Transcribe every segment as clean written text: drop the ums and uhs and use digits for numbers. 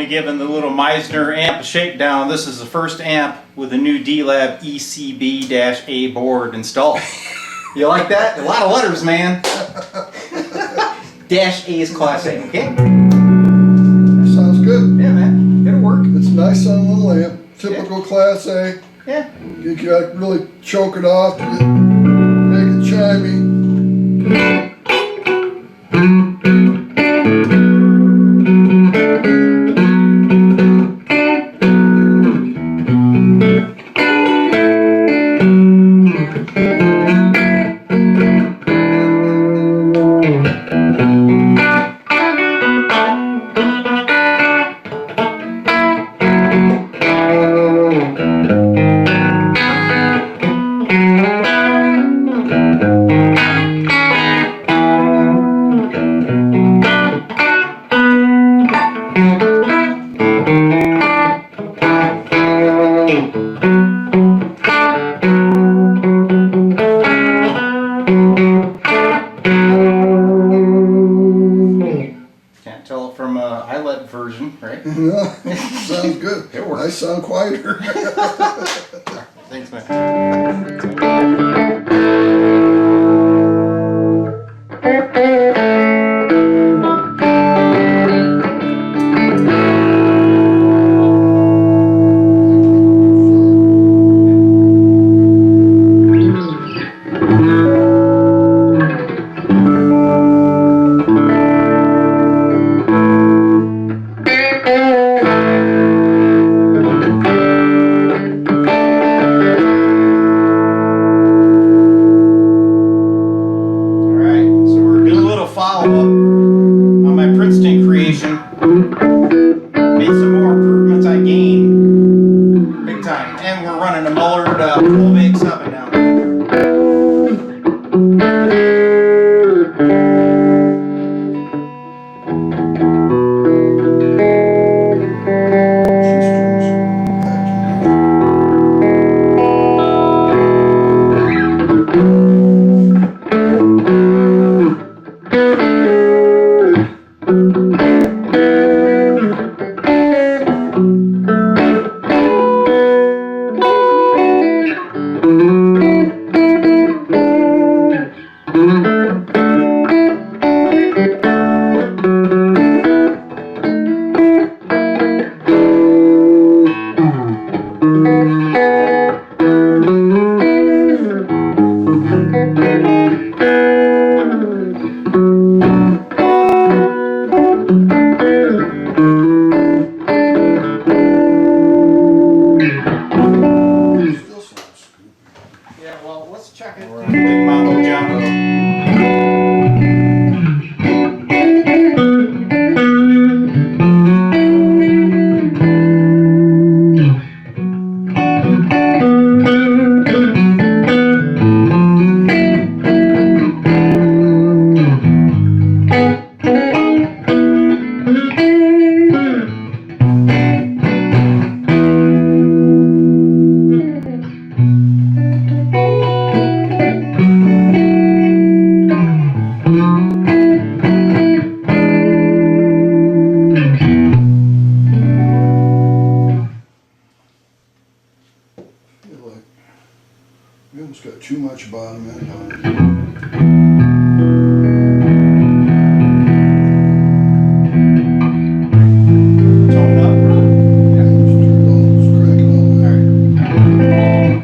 Giving the little Meissner amp a shakedown. This is the first amp with a new D-Lab ECB-A board installed. You like that? A lot of letters, man. Dash A is Class A, okay? Sounds good. Yeah, man. It'll work. It's nice on a little amp. Typical, yeah. Class A. Yeah. You gotta really choke it off to make it chimey. Version, right? Yeah, sounds good. It works. I sound quieter. Thanks, man. Follow-up on my Princeton creation. Made some more improvements I gained big time, and we're running a Mullered 12-8-7 now. Yeah, well, let's check it. Big Mambo Jumbo. We almost got too much bottom end on it. Tone up. Yeah, just crank it all the way.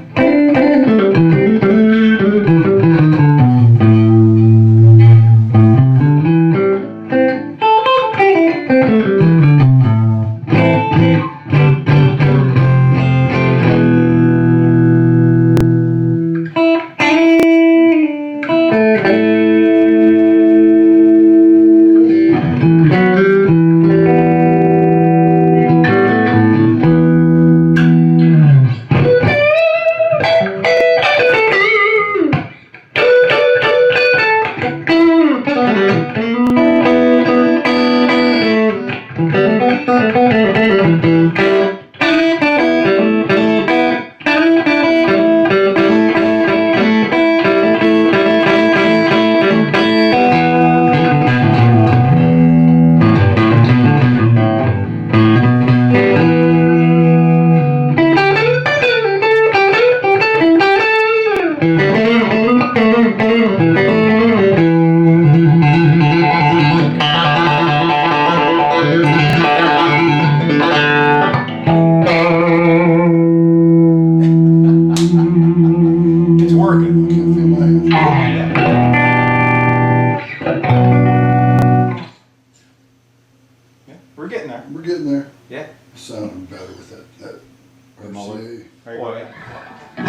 It's working. I can't feel my hands. Yeah, we're getting there. We're getting there. Yeah. Sounding better with that RCA. There you go.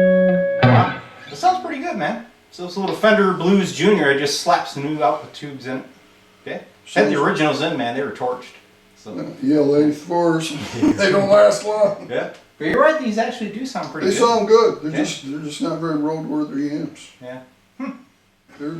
That sounds pretty good, man. So it's a little Fender Blues Junior. I just slapped some new output tubes in it. Yeah. Had the originals in, man. They were torched. So. EL84s. They don't last long. Yeah. But you're right. These actually do sound pretty They good. sound good. They're Yeah. just not very roadworthy amps. Yeah. They're